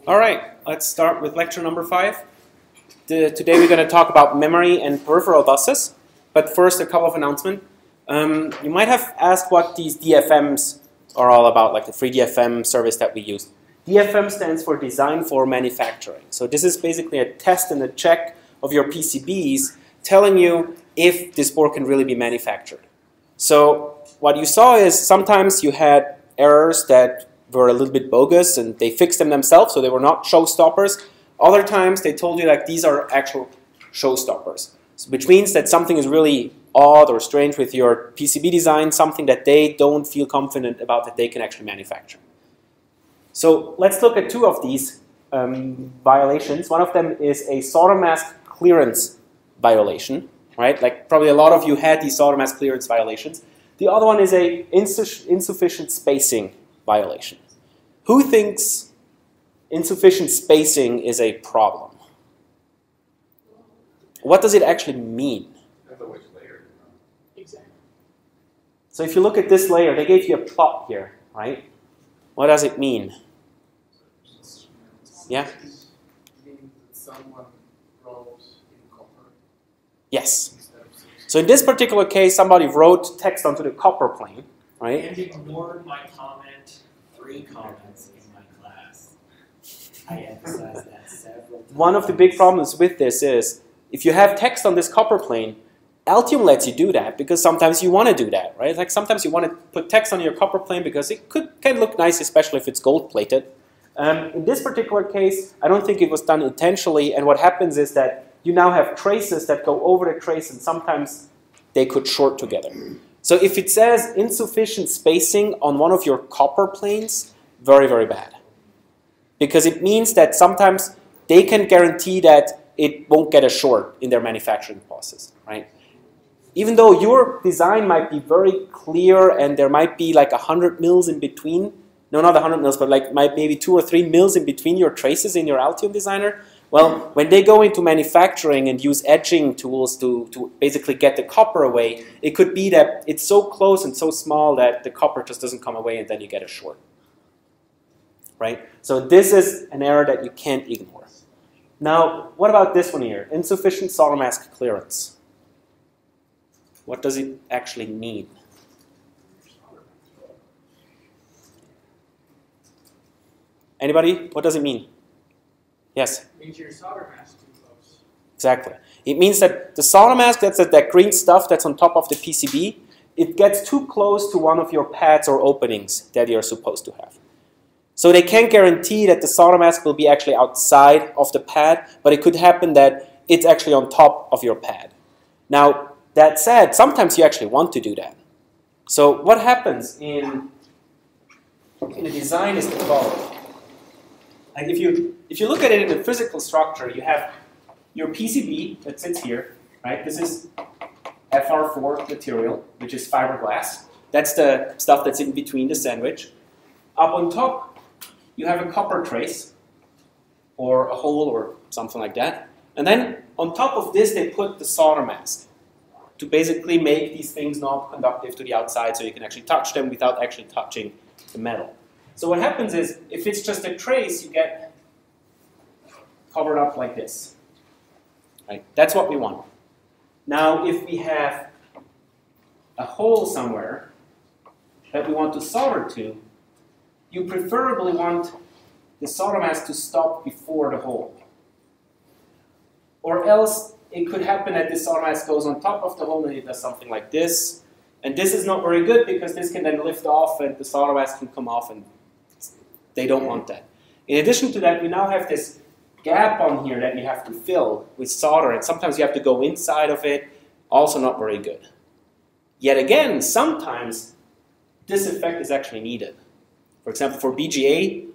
All right, let's start with lecture number 5. Today we're going to talk about memory and peripheral buses. But first, a couple of announcements. You might have asked what these DFMs are all about, like the free DFM service that we use. DFM stands for Design for Manufacturing. So this is basically a test and a check of your PCBs telling you if this board can really be manufactured. So what you saw is sometimes you had errors that were a little bit bogus and they fixed them themselves, so they were not showstoppers. Other times they told you like these are actual showstoppers, which means that something is really odd or strange with your PCB design, something that they don't feel confident about that they can actually manufacture. So let's look at two of these violations. One of them is a solder mask clearance violation, right? Like probably a lot of you had these solder mask clearance violations. The other one is a insufficient spacing violation. Who thinks insufficient spacing is a problem? What does it actually mean? Exactly. So if you look at this layer, they gave you a plot here, right? What does it mean? Yeah? Someone wrote in copper. Yes. So in this particular case, somebody wrote text onto the copper plane, right? And ignored my comment, 3 comments in my class. I emphasized that several times. One of the big problems with this is, if you have text on this copper plane, Altium lets you do that because sometimes you want to do that, right? Like sometimes you want to put text on your copper plane because it can look nice, especially if it's gold-plated. In this particular case, I don't think it was done intentionally, and what happens is that you now have traces that go over the trace, and sometimes they could short together. So if it says insufficient spacing on one of your copper planes, very, very bad. Because it means that sometimes they can guarantee that it won't get a short in their manufacturing process, right? Even though your design might be very clear and there might be like 100 mils in between, no, not 100 mils, but like maybe 2 or 3 mils in between your traces in your Altium designer, well, when they go into manufacturing and use etching tools to basically get the copper away, it could be that it's so close and so small that the copper just doesn't come away and then you get a short, right? So this is an error that you can't ignore. Now, what about this one here? Insufficient solder mask clearance. What does it actually mean? Anybody? What does it mean? Yes? It means your solder mask too close. Exactly. It means that the solder mask, that's that green stuff that's on top of the PCB, it gets too close to one of your pads or openings that you're supposed to have. So they can't guarantee that the solder mask will be actually outside of the pad, but it could happen that it's actually on top of your pad. Now, that said, sometimes you actually want to do that. So what happens in the design is the following. Like if you look at it in the physical structure, you have your PCB that sits here, right? This is FR4 material, which is fiberglass. That's the stuff that's in between the sandwich. Up on top, you have a copper trace, or a hole, or something like that. And then on top of this, they put the solder mask to basically make these things not conductive to the outside so you can actually touch them without actually touching the metal. So what happens is, if it's just a trace, you get covered up like this. Right? That's what we want. Now, if we have a hole somewhere that we want to solder to, you preferably want the solder mask to stop before the hole. Or else, it could happen that this solder mask goes on top of the hole and it does something like this. And this is not very good because this can then lift off and the solder mask can come off, and they don't want that. In addition to that, we now have this gap on here that you have to fill with solder, and sometimes you have to go inside of it. Also not very good. Yet again, sometimes this effect is actually needed. For example, for BGA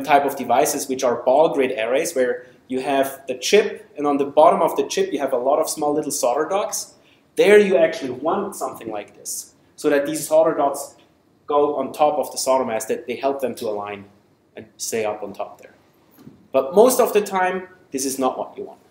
type of devices, which are ball grid arrays, where you have the chip, and on the bottom of the chip you have a lot of small little solder dots. There you actually want something like this, so that these solder dots go on top of the solder mask, that they help them to align and stay up on top there. But most of the time, this is not what you want.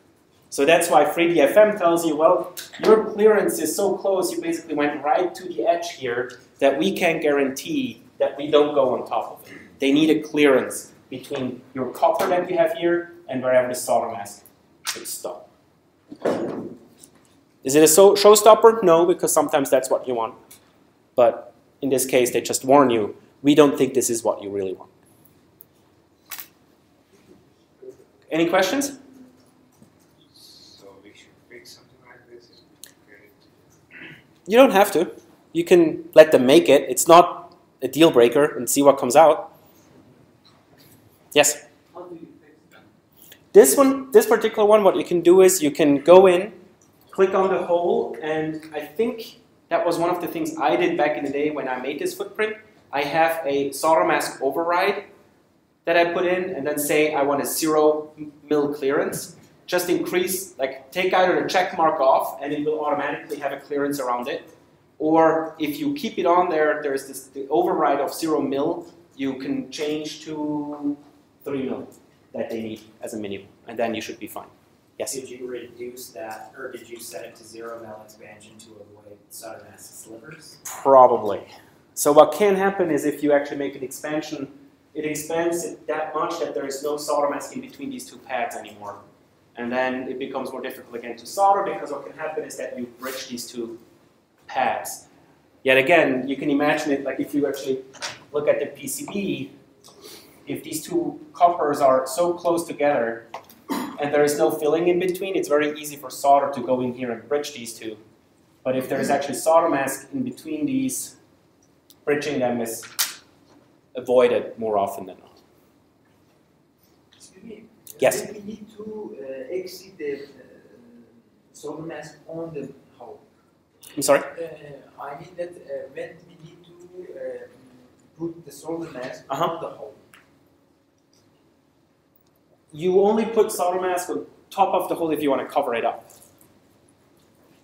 So that's why FreeDFM tells you, well, your clearance is so close, you basically went right to the edge here, that we can't guarantee that we don't go on top of it. They need a clearance between your copper that you have here and wherever the solder mask should stop. Is it a showstopper? No, because sometimes that's what you want. But in this case, they just warn you, we don't think this is what you really want. Any questions? So we should fix something like this? You don't have to. You can let them make it. It's not a deal breaker and see what comes out. Yes? How do you fix them? This particular one, what you can do is you can go in, click on the hole, and I think that was one of the things I did back in the day when I made this footprint. I have a solder mask override that I put in, and then say I want a 0 mil clearance. Just increase, like take either the check mark off, and it will automatically have a clearance around it. Or if you keep it on there, there's the override of 0 mil. You can change to 3 mil that they need as a minimum, and then you should be fine. Yes? Did you reduce that, or did you set it to 0 mil expansion to avoid solder mask slivers? Probably. So what can happen is if you actually make an expansion, it expands it that much that there is no solder mask in between these two pads anymore. And then it becomes more difficult again to solder, because what can happen is that you bridge these two pads. Yet again, you can imagine it like if you actually look at the PCB, if these two coppers are so close together and there is no filling in between, it's very easy for solder to go in here and bridge these two. But if there is actually solder mask in between these, bridging them is avoided more often than not. Excuse me. Yes? Then we need to exit the solder mask on the hole. I'm sorry? I mean that when we need to put the solder mask Uh-huh. on the hole. You only put solder mask on top of the hole if you want to cover it up.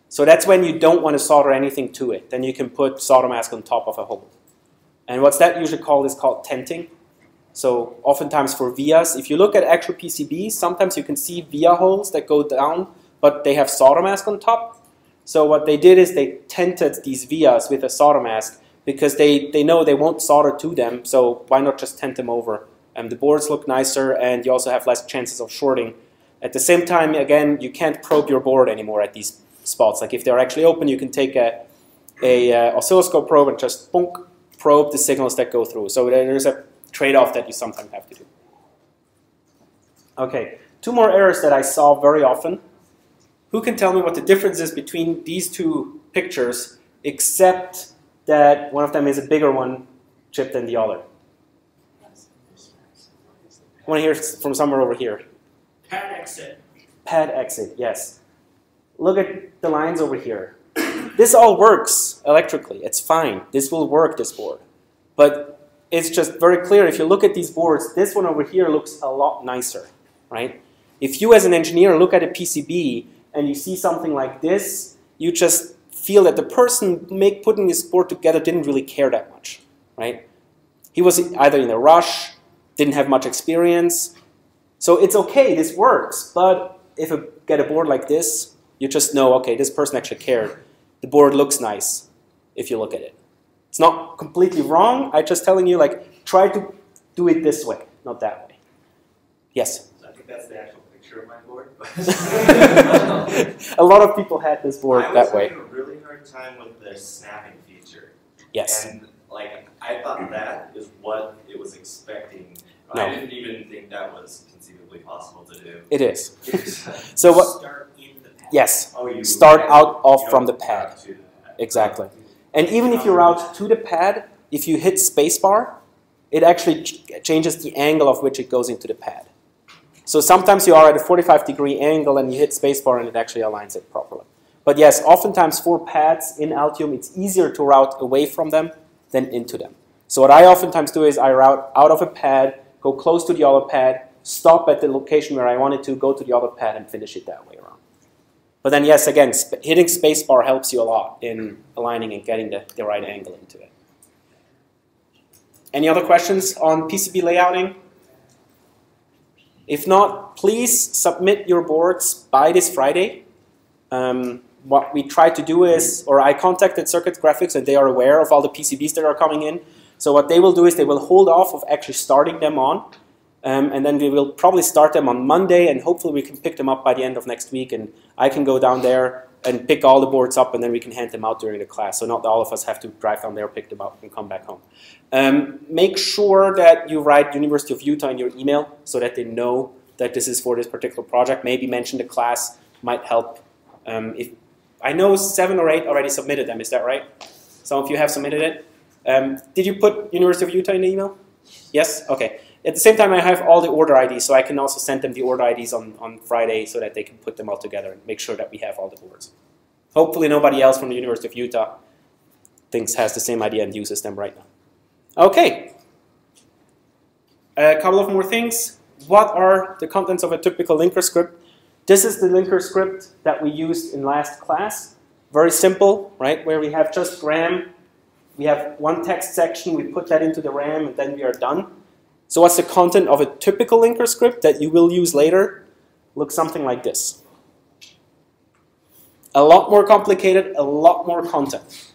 So that's when you don't want to solder anything to it. Then you can put solder mask on top of a hole. And what's that usually called is called tenting. So oftentimes for vias, if you look at actual PCBs, sometimes you can see via holes that go down, but they have solder mask on top. So what they did is they tented these vias with a solder mask because they know they won't solder to them, so why not just tent them over? The boards look nicer, and you also have less chances of shorting. At the same time, again, you can't probe your board anymore at these spots. Like if they're actually open, you can take a oscilloscope probe and just bonk, probe the signals that go through. So there's a trade-off that you sometimes have to do. Okay, 2 more errors that I saw very often. Who can tell me what the difference is between these two pictures, except that one of them is a bigger one chip than the other? I want to hear from somewhere over here. Pad exit. Pad exit, yes. Look at the lines over here. This all works electrically. It's fine. This will work, this board. But it's just very clear. If you look at these boards, this one over here looks a lot nicer, right? If you as an engineer look at a PCB and you see something like this, you just feel that the person putting this board together didn't really care that much, right? He was either in a rush, didn't have much experience. So it's okay, this works. But if you get a board like this, you just know, okay, this person actually cared. The board looks nice if you look at it. It's not completely wrong. I'm just telling you, like, try to do it this way, not that way. Yes? So I think that's the actual picture of my board. A lot of people had this board that way. I was having a really hard time with the snapping feature. Yes. And like, I thought that is what it was expecting. No. I didn't even think that was conceivably possible to do. It is. So what? Start in the pad. Yes. Oh, you Start out off you from the don't pad. route to the pad. Exactly. And even if you route to the pad, if you hit spacebar, it actually changes the angle of which it goes into the pad. So sometimes you are at a 45-degree angle and you hit spacebar and it actually aligns it properly. But yes, oftentimes for pads in Altium, it's easier to route away from them than into them. So what I oftentimes do is I route out of a pad, go close to the other pad, stop at the location where I wanted to, go to the other pad and finish it that way around. But then yes, again, hitting spacebar helps you a lot in aligning and getting the right angle into it. Any other questions on PCB layouting? If not, please submit your boards by this Friday. What we try to do is, or I contacted Circuit Graphics and they are aware of all the PCBs that are coming in. So what they will do is they will hold off of actually starting them on And then we will probably start them on Monday, and hopefully we can pick them up by the end of next week, and I can go down there and pick all the boards up, and then we can hand them out during the class. So not all of us have to drive down there, pick them up, and come back home. Make sure that you write University of Utah in your email so that they know that this is for this particular project. Maybe mention the class might help. If I know 7 or 8 already submitted them, is that right? Some of you have submitted it. Did you put University of Utah in the email? Yes? Okay. At the same time, I have all the order IDs, so I can also send them the order IDs on Friday so that they can put them all together and make sure that we have all the boards. Hopefully nobody else from the University of Utah has the same idea and uses them right now. Okay. A couple of more things. What are the contents of a typical linker script? This is the linker script that we used in last class. Very simple, right? Where we have just RAM. We have one text section, we put that into the RAM, and then we are done. So what's the content of a typical linker script that you will use later? Looks something like this. A lot more complicated, a lot more content,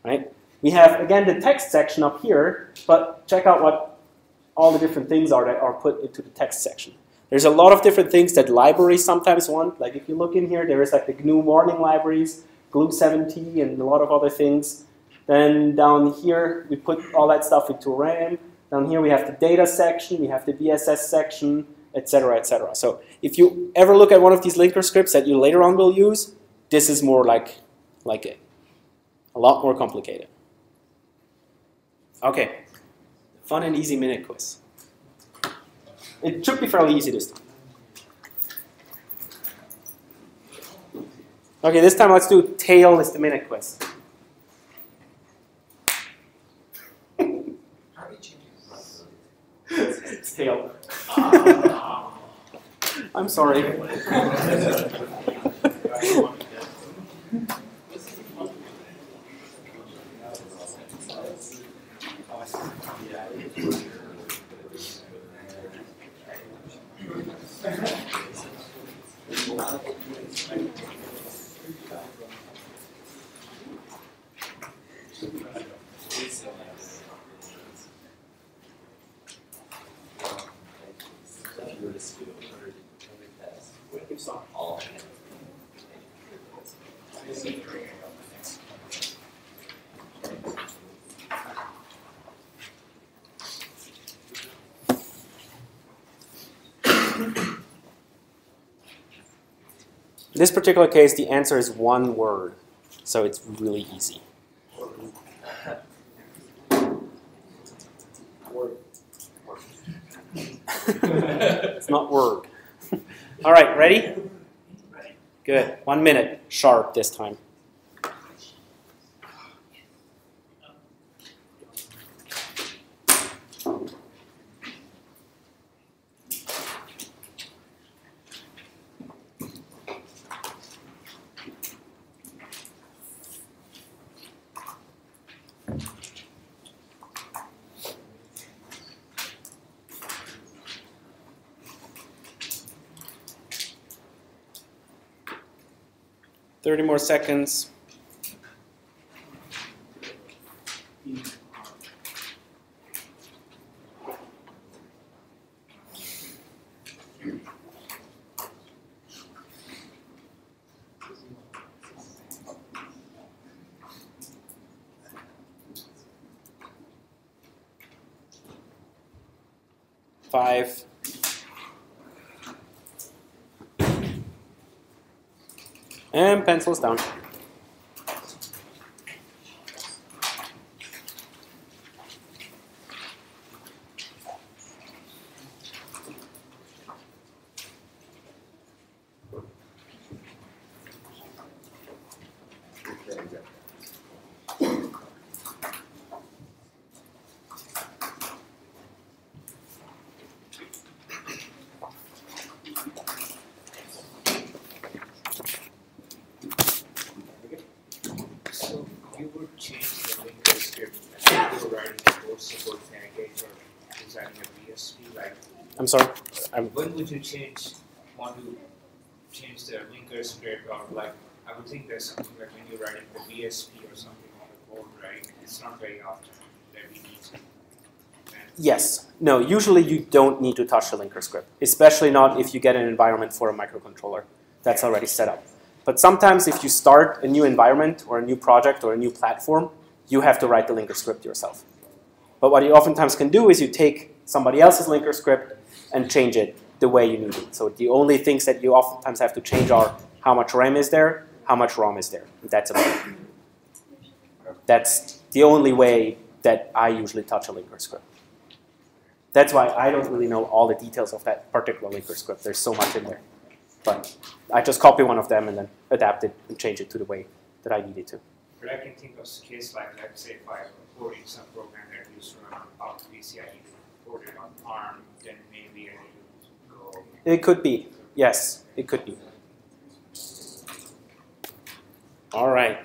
right? We have, again, the text section up here, but check out what all the different things are that are put into the text section. There's a lot of different things that libraries sometimes want. Like if you look in here, there is like the GNU warning libraries, glue7t, and a lot of other things. Then down here, we put all that stuff into RAM. Down here, we have the data section, we have the BSS section, etc., etc. So if you ever look at one of these linker scripts that you later on will use, this is more like it. A lot more complicated. Okay, fun and easy minute quiz. It should be fairly easy this time. Okay, this time let's do tail is the minute quiz. It's tail. I'm sorry. In this particular case, the answer is one word, so it's really easy. It's not word. All right, ready? Good. 1 minute, sharp this time. Thirty more seconds. Five. And pencils down. I'm sorry. When would you want to change the linker script, or like I would think there's something like when you're writing the BSP or something on the code, right? It's not very often that we need to Yes. No, usually you don't need to touch the linker script, especially not if you get an environment for a microcontroller that's already set up. But sometimes if you start a new environment or a new project or a new platform, you have to write the linker script yourself. But what you oftentimes can do is you take somebody else's linker script and change it the way you need it. So the only things that you oftentimes have to change are how much RAM is there, how much ROM is there. And that's about it. That's the only way that I usually touch a linker script. That's why I don't really know all the details of that particular linker script. There's so much in there. But I just copy one of them and then adapt it and change it to the way that I need it to. But I can think of a case like, let's say, if I porting some program that used to run on PCI, port it on ARM, then maybe I need to go. It could be. Yes, it could be. All right.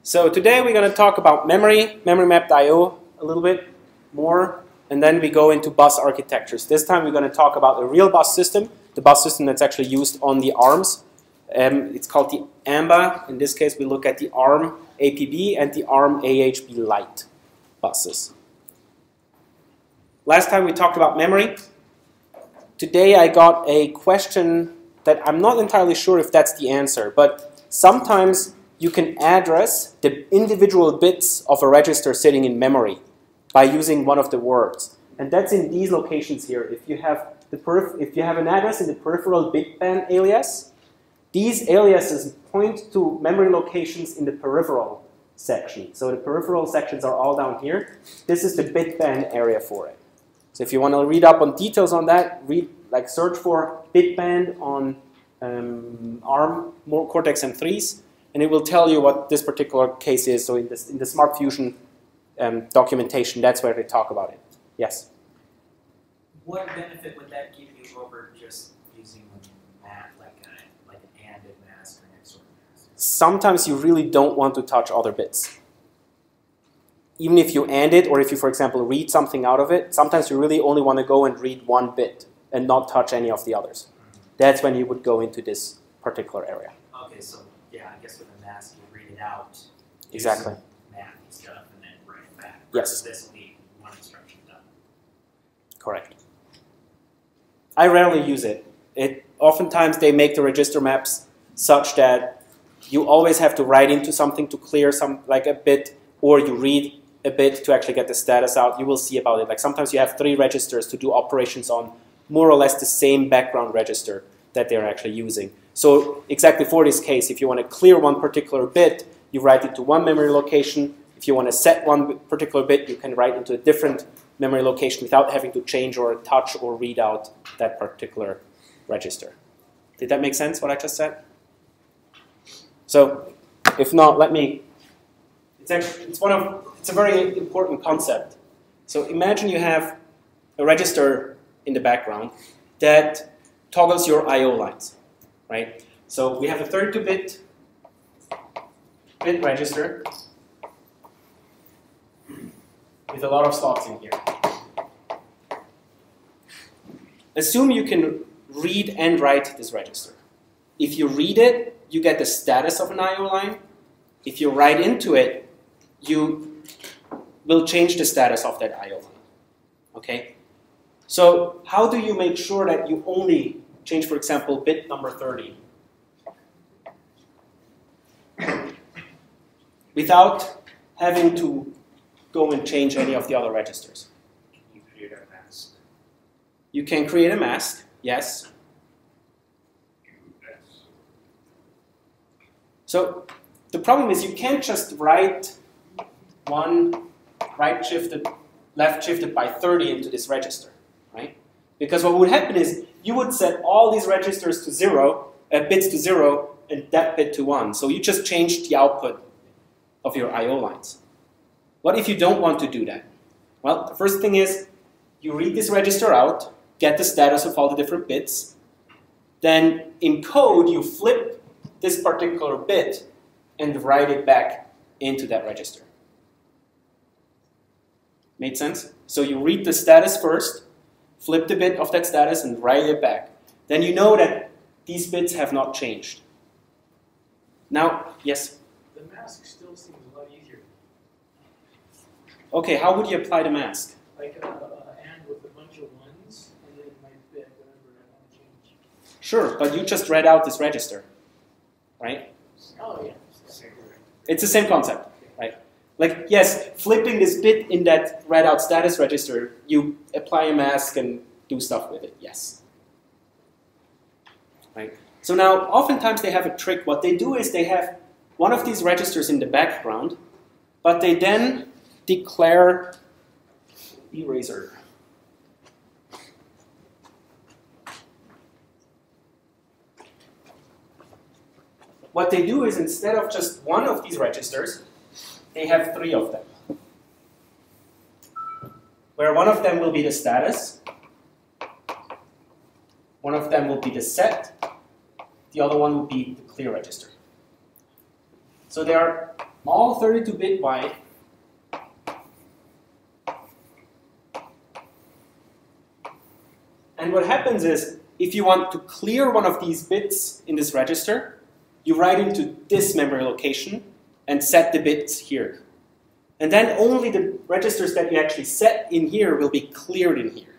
So today we're going to talk about memory mapped I/O a little bit more, and then we go into bus architectures. This time we're going to talk about a real bus system, the bus system that's actually used on the ARMs. It's called the AMBA. In this case, we look at the ARM Apb and the ARM AHB Lite buses. Last time we talked about memory. Today I got a question that I'm not entirely sure if that's the answer, but sometimes you can address the individual bits of a register sitting in memory by using one of the words. And that's in these locations here. If you have an address in the peripheral bitband alias, these aliases point to memory locations in the peripheral section. So the peripheral sections are all down here. This is the bitband area for it. So if you want to read up on details on that, search for bitband on ARM Cortex M3s, and it will tell you what this particular case is. So in the Smart Fusion documentation, that's where they talk about it. Yes? What benefit would that give you over just using a map, like an ANDed mask or an XOR mask? Sometimes you really don't want to touch other bits. Even if you AND it, or if you, for example, read something out of it, sometimes you really only want to go and read one bit and not touch any of the others. That's when you would go into this particular area. Okay, so yeah, I guess with a mask you read it out, Exactly. math and stuff, and then bring it back. Yes. This will be one instruction done. Correct. I rarely use it. Oftentimes they make the register maps such that you always have to write into something to clear a bit, or you read a bit to actually get the status out. You will see about it. Like sometimes you have 3 registers to do operations on more or less the same background register that they're actually using. So exactly for this case, if you want to clear one particular bit, you write it to one memory location. If you want to set one particular bit, you can write into a different memory location without having to change or touch or read out that particular register. Did that make sense, what I just said? So if not, it's a very important concept. So imagine you have a register in the background that toggles your I/O lines, right? So we have a 32-bit register with a lot of slots in here. Assume you can read and write this register. If you read it, you get the status of an I/O line. If you write into it, you will change the status of that I/O line. Okay? So how do you make sure that you only change, for example, bit number 30 without having to go and change any of the other registers? You create a mask. You can create a mask, yes. So the problem is you can't just write one right-shifted, left-shifted by 30 into this register, right? Because what would happen is you would set all these registers to 0, bits to 0, and that bit to 1. So you just changed the output of your I/O lines. What if you don't want to do that? Well, the first thing is you read this register out, get the status of all the different bits. Then in code, you flip this particular bit and write it back into that register. Made sense? So you read the status first, flip the bit of that status, and write it back. Then you know that these bits have not changed. Now, yes? The mask still seems a lot easier. Okay, how would you apply the mask? like and with a bunch of ones, and then my bit, whatever I want to change. Sure, but you just read out this register, right? Oh yeah. It's the same concept, right? Like, yes, flipping this bit in that read out status register, you apply a mask and do stuff with it, yes. Right? So now, oftentimes they have a trick. What they do is they have one of these registers in the background, but they then declare eraser. What they do is instead of just one of these registers, they have 3 of them. Where one of them will be the status, one of them will be the set, the other one will be the clear register. So they are all 32-bit wide. And what happens is, if you want to clear one of these bits in this register, you write into this memory location and set the bits here. And then only the registers that you actually set in here will be cleared in here.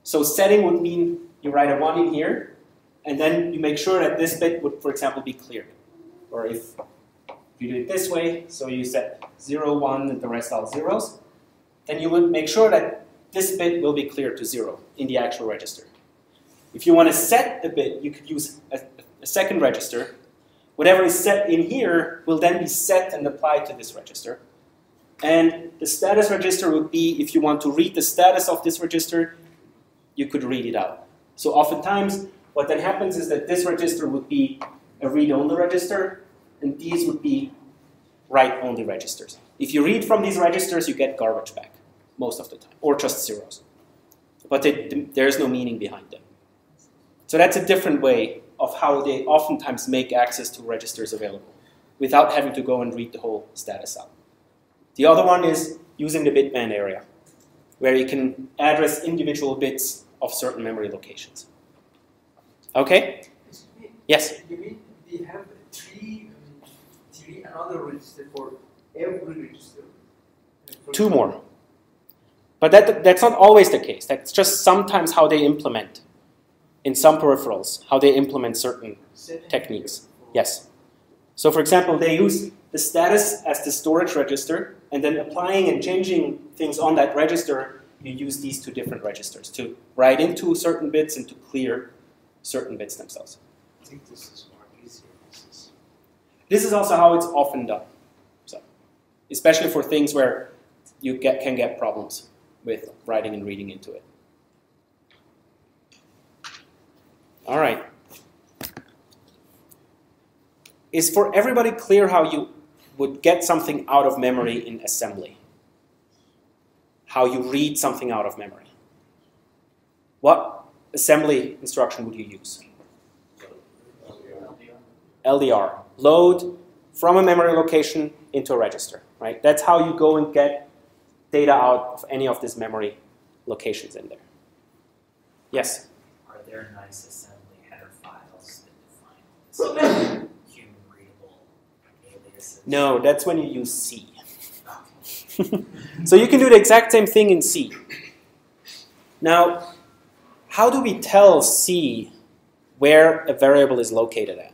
So setting would mean you write a 1 in here, and then you make sure that this bit would, for example, be cleared. Or if you do it this way, so you set 0, 1, and the rest are zeros, then you would make sure that this bit will be cleared to 0 in the actual register. If you want to set a bit, you could use a second register. Whatever is set in here will then be set and applied to this register. And the status register would be, if you want to read the status of this register, you could read it out. So oftentimes, what then happens is that this register would be a read-only register, and these would be write-only registers. If you read from these registers, you get garbage back, most of the time, or just zeros. But there's no meaning behind them. So that's a different way of how they oftentimes make access to registers available, without having to go and read the whole status out. The other one is using the bitband area, where you can address individual bits of certain memory locations. Okay? Yes? You mean we have three other registers for every register? 2 more. But that's not always the case. That's just sometimes how they implement, in some peripherals, how they implement certain techniques. Yes. So for example, they use the status as the storage register, and then applying and changing things on that register, you use these 2 different registers to write into certain bits and to clear certain bits themselves. I think this is more easier. This is also how it's often done. So, especially for things where you can get problems with writing and reading into it. All right. Is for everybody clear how you would get something out of memory in assembly? How you read something out of memory? What assembly instruction would you use? LDR. Load from a memory location into a register, right? That's how you go and get data out of any of these memory locations in there. Yes? Are there nice assembly header files that define this human readable aliases? No, that's when you use C. So you can do the exact same thing in C. Now, how do we tell C where a variable is located at?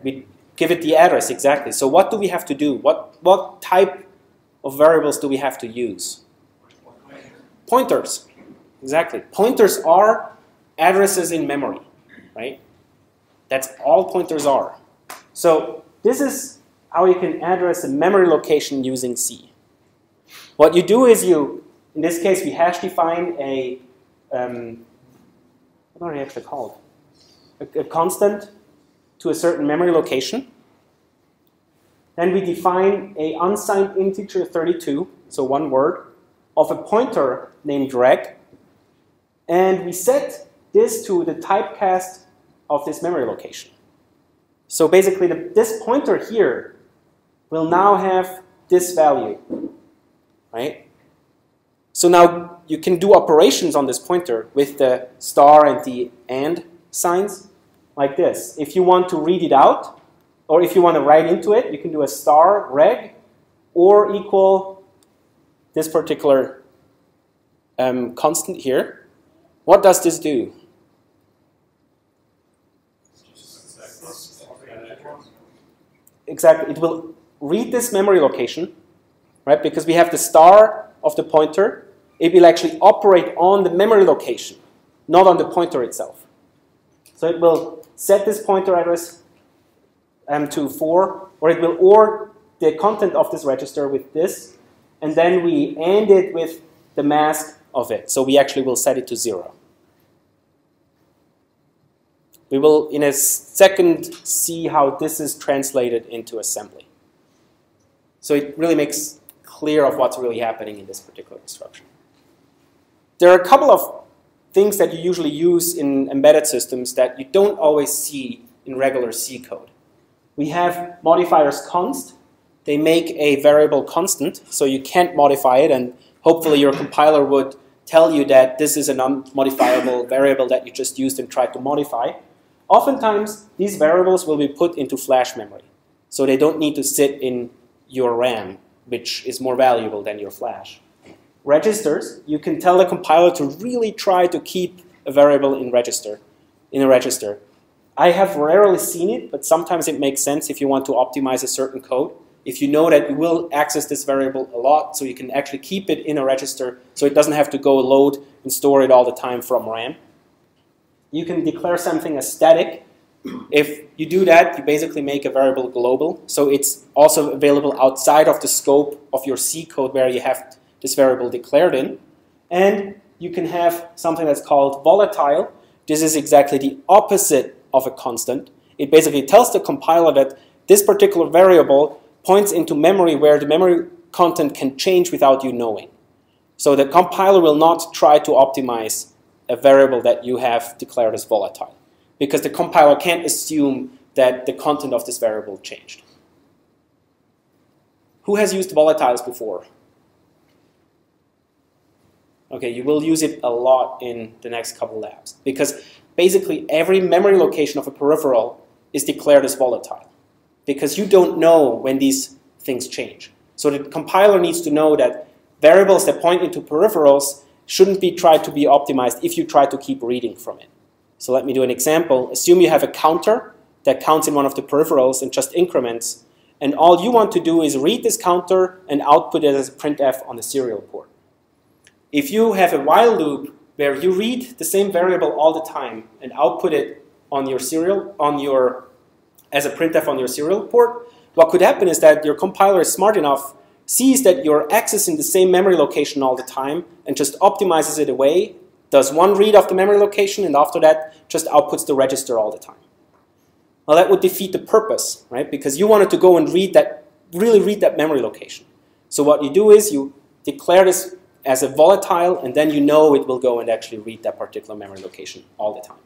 We give it the address, exactly. So what do we have to do? What type of variables do we have to use? Pointers. Exactly. Pointers are addresses in memory, right? That's all pointers are. So this is how you can address a memory location using C. What you do is in this case, we hash define a, what are they actually called? A constant to a certain memory location. Then we define a unsigned integer 32, so 1 word, of a pointer named reg. And we set this to the typecast of this memory location. So basically, this pointer here will now have this value, right? So now you can do operations on this pointer with the star and the and signs like this. If you want to read it out, or if you want to write into it, you can do a star reg, or equal this particular constant here. What does this do? Exactly, it will read this memory location, right? Because we have the star of the pointer, it will actually operate on the memory location, not on the pointer itself. So it will set this pointer address to 4, or it will OR the content of this register with this, and then we AND it with the mask of it. So we actually will set it to 0. We will, in a second, see how this is translated into assembly. So it really makes clear of what's really happening in this particular instruction. There are a couple of things that you usually use in embedded systems that you don't always see in regular C code. We have modifiers const. They make a variable constant, so you can't modify it, and hopefully your compiler would tell you that this is a non-modifiable variable that you just used and tried to modify. Oftentimes, these variables will be put into flash memory, so they don't need to sit in your RAM, which is more valuable than your flash. Registers, you can tell the compiler to really try to keep a variable in a register. I have rarely seen it, but sometimes it makes sense if you want to optimize a certain code. If you know that you will access this variable a lot, so you can actually keep it in a register so it doesn't have to go load and store it all the time from RAM. You can declare something as static. If you do that, you basically make a variable global, so it's also available outside of the scope of your C code where you have this variable declared in. And you can have something that's called volatile. This is exactly the opposite of a constant. It basically tells the compiler that this particular variable points into memory where the memory content can change without you knowing. So the compiler will not try to optimize a variable that you have declared as volatile, because the compiler can't assume that the content of this variable changed. Who has used volatiles before? Okay, you will use it a lot in the next couple labs, because basically every memory location of a peripheral is declared as volatile, because you don't know when these things change. So the compiler needs to know that variables that point into peripherals shouldn't be tried to be optimized if you try to keep reading from it. So let me do an example. Assume you have a counter that counts in one of the peripherals and just increments, and all you want to do is read this counter and output it as a printf on the serial port. If you have a while loop where you read the same variable all the time and output it on your serial, as a printf on your serial port, what could happen is that your compiler is smart enough, sees that you're accessing the same memory location all the time, and just optimizes it away, does one read of the memory location, and after that just outputs the register all the time. Well, that would defeat the purpose, right? Because you wanted to go and really read that memory location. So what you do is you declare this as a volatile, and then you know it will go and actually read that particular memory location all the time.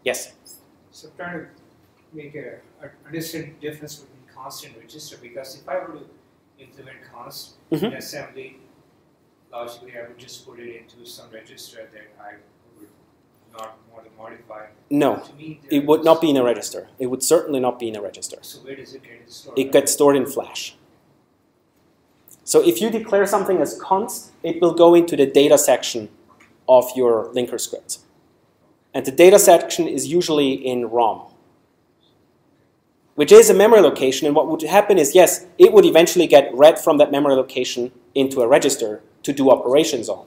Yes? So I'm trying to make understand the difference between const and register, because if I were to implement const in assembly, logically I would just put it into some register that I would not want to modify. No, to me, it would not be in a register. It would certainly not be in a register. So where does it get stored? It gets stored in flash. So if you declare something as const, it will go into the data section of your linker script. And the data section is usually in ROM, which is a memory location. And what would happen is, yes, it would eventually get read from that memory location into a register to do operations on.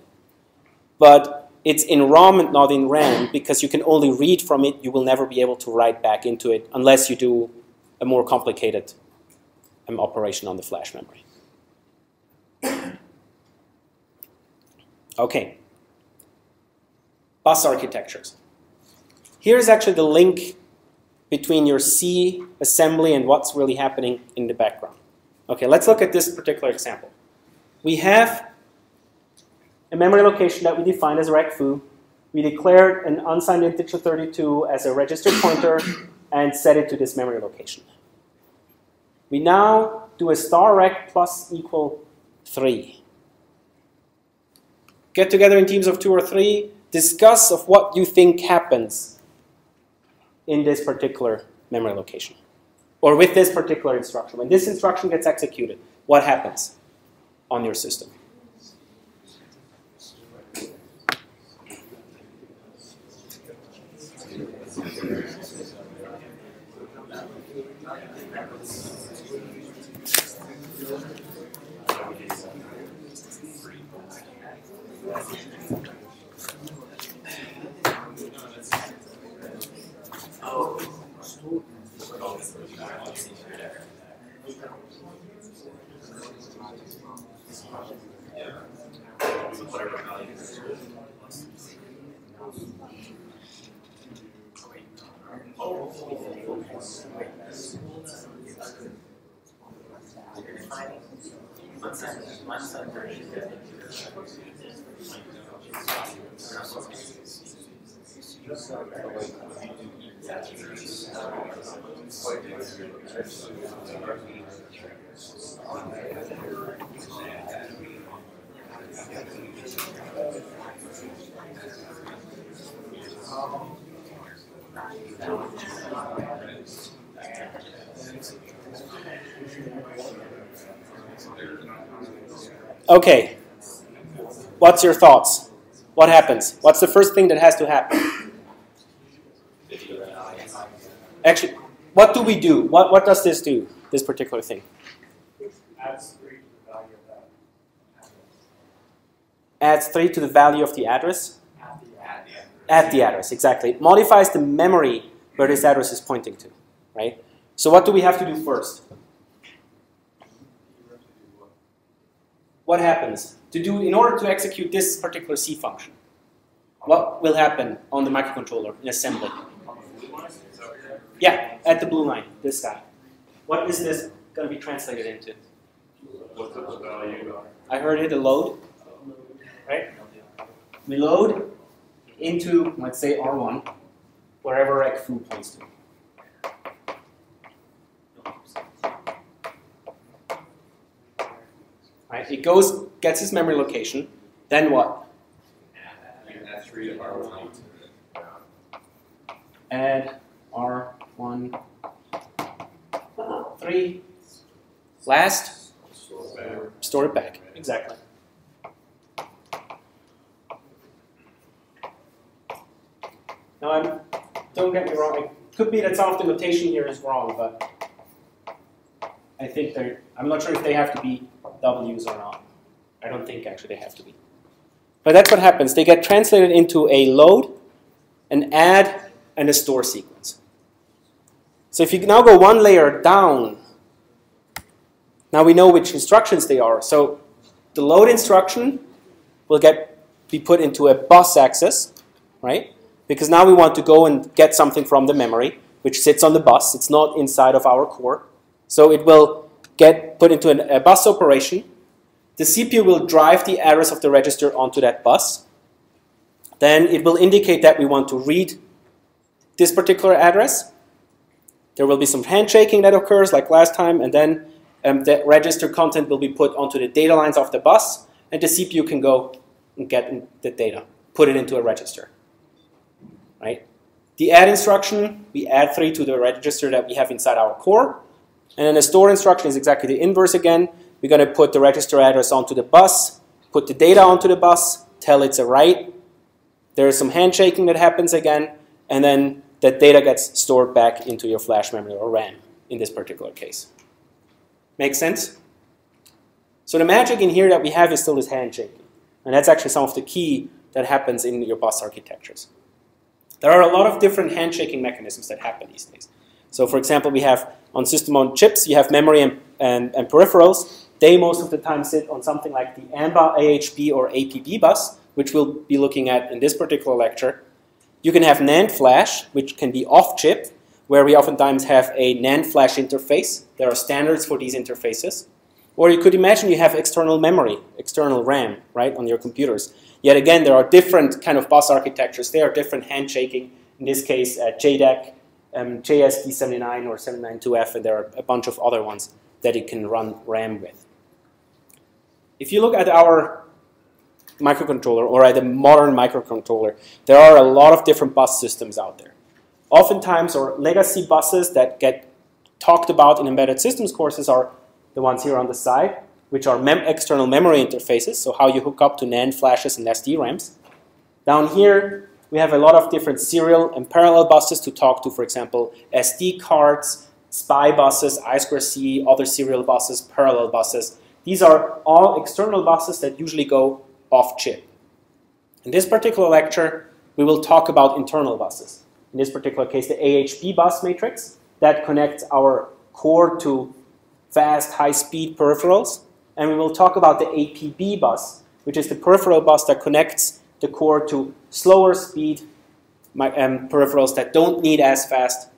But it's in ROM and not in RAM, because you can only read from it. You will never be able to write back into it unless you do a more complicated operation on the flash memory. Okay. Bus architectures. Here's actually the link between your C assembly and what's really happening in the background. Okay, let's look at this particular example. We have a memory location that we defined as rec_foo. We declared an unsigned integer 32 as a register pointer and set it to this memory location. We now do a star rec plus equal 3. Get together in teams of 2 or 3, discuss of what you think happens in this particular memory location. or with this particular instruction. When this instruction gets executed, what happens on your system? Okay, what's your thoughts? What happens? What's the first thing that has to happen? Actually, what do we do? What does this do, this particular thing? Adds 3 to the value of that. Adds 3 to the value of the address? At the address. At the address, exactly. It modifies the memory where this address is pointing to, right? So what do we have to do first? What happens? In order to execute this particular C function, what will happen on the microcontroller in assembly? Yeah, at the blue line, this guy. What is this going to be translated into? What's the value? I heard it, a load, right? We load into, let's say, R1, wherever foo points to. Right? It goes, gets its memory location, then what? Add 3 to R1. Add R1, 3. Last, store it back. Exactly. Now, don't get me wrong. It could be that some of the notation here is wrong, but I think I'm not sure if they have to be W's or not. I don't think actually they have to be. But that's what happens. They get translated into a load, an add, and a store sequence. So if you now go one layer down, now we know which instructions they are. So the load instruction will be put into a bus access, right? Because now we want to go and get something from the memory, which sits on the bus. It's not inside of our core. So it will get put into a bus operation. The CPU will drive the address of the register onto that bus. Then it will indicate that we want to read this particular address. There will be some handshaking that occurs like last time, and then the register content will be put onto the data lines of the bus, and the CPU can go and get the data, put it into a register. Right? The add instruction, we add 3 to the register that we have inside our core. And then the store instruction is exactly the inverse again. We're going to put the register address onto the bus, put the data onto the bus, tell it's a write. There is some handshaking that happens again, and then that data gets stored back into your flash memory or RAM in this particular case. Make sense? So the magic in here that we have is still this handshaking. And that's actually some of the key that happens in your bus architectures. There are a lot of different handshaking mechanisms that happen these days. So for example, we have on system on chips, you have memory and peripherals. They most of the time sit on something like the AMBA, AHB, or Apb bus, which we'll be looking at in this particular lecture. You can have NAND flash, which can be off-chip, where we oftentimes have a NAND flash interface. There are standards for these interfaces. Or you could imagine you have external memory, external RAM, right, on your computers. Yet again, there are different kind of bus architectures. There are different handshaking. In this case, JDEC, JSP79 or 792F, and there are a bunch of other ones that it can run RAM with. If you look at our microcontroller or at a modern microcontroller, there are a lot of different bus systems out there. Oftentimes, or legacy buses that get talked about in embedded systems courses are the ones here on the side, which are external memory interfaces, so how you hook up to NAND flashes and SDRAMs. Down here, we have a lot of different serial and parallel buses to talk to, for example, SD cards, SPI buses, I2C, other serial buses, parallel buses. These are all external buses that usually go off chip. In this particular lecture, we will talk about internal buses. In this particular case, the AHB bus matrix that connects our core to fast, high-speed peripherals. And we will talk about the Apb bus, which is the peripheral bus that connects the core to slower speed peripherals that don't need as fast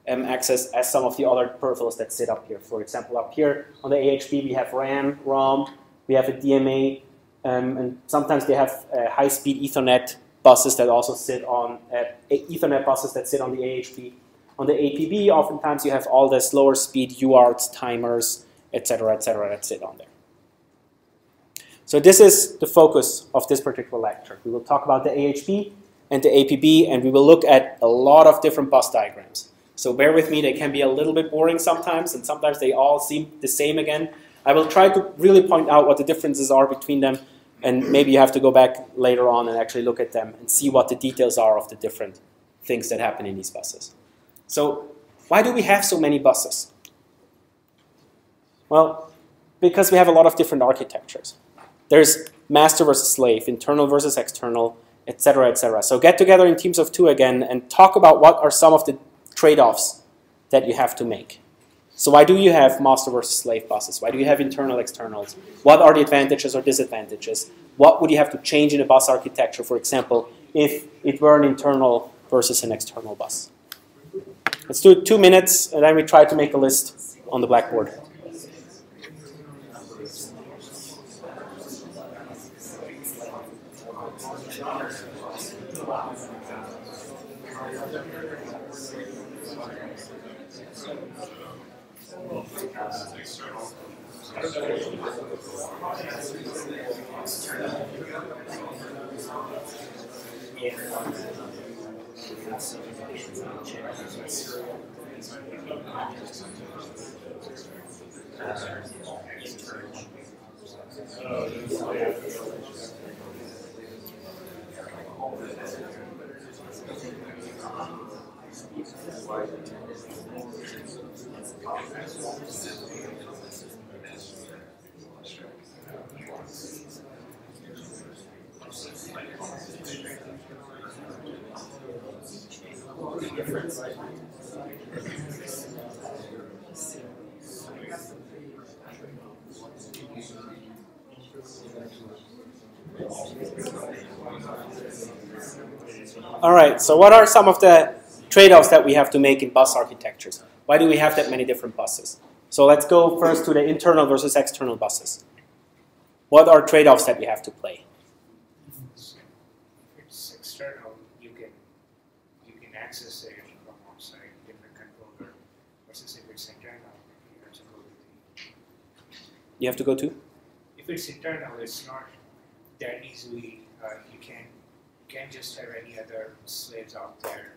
access as some of the other peripherals that sit up here. For example, up here on the AHB, we have RAM, ROM, we have a DMA, and sometimes they have high-speed Ethernet buses that also sit on Ethernet buses that sit on the AHB. On the Apb, oftentimes you have all the slower speed UARTs, timers, etc., that sit on there. So this is the focus of this particular lecture. We will talk about the AHB and the Apb, and we will look at a lot of different bus diagrams. So bear with me, they can be a little bit boring sometimes, and sometimes they all seem the same again. I will try to really point out what the differences are between them, and maybe you have to go back later on and actually look at them and see what the details are of the different things that happen in these buses. So why do we have so many buses? Well, because we have a lot of different architectures. There's master versus slave, internal versus external, etc., etc. So get together in teams of two again and talk about what are some of the trade-offs that you have to make. So why do you have master versus slave buses? Why do you have internal, externals? What are the advantages or disadvantages? What would you have to change in a bus architecture, for example, if it were an internal versus an external bus? Let's do it 2 minutes, and then we try to make a list on the blackboard. All right, so what are some of the trade-offs that we have to make in bus architectures? Why do we have that many different buses? So let's go first to the internal versus external buses. What are trade-offs that we have to play? If it's external, you can access it from outside, different controller, versus if it's internal, you have to go with the... You have to go to? If it's internal, it's not that easily, you can't just have any other slaves out there.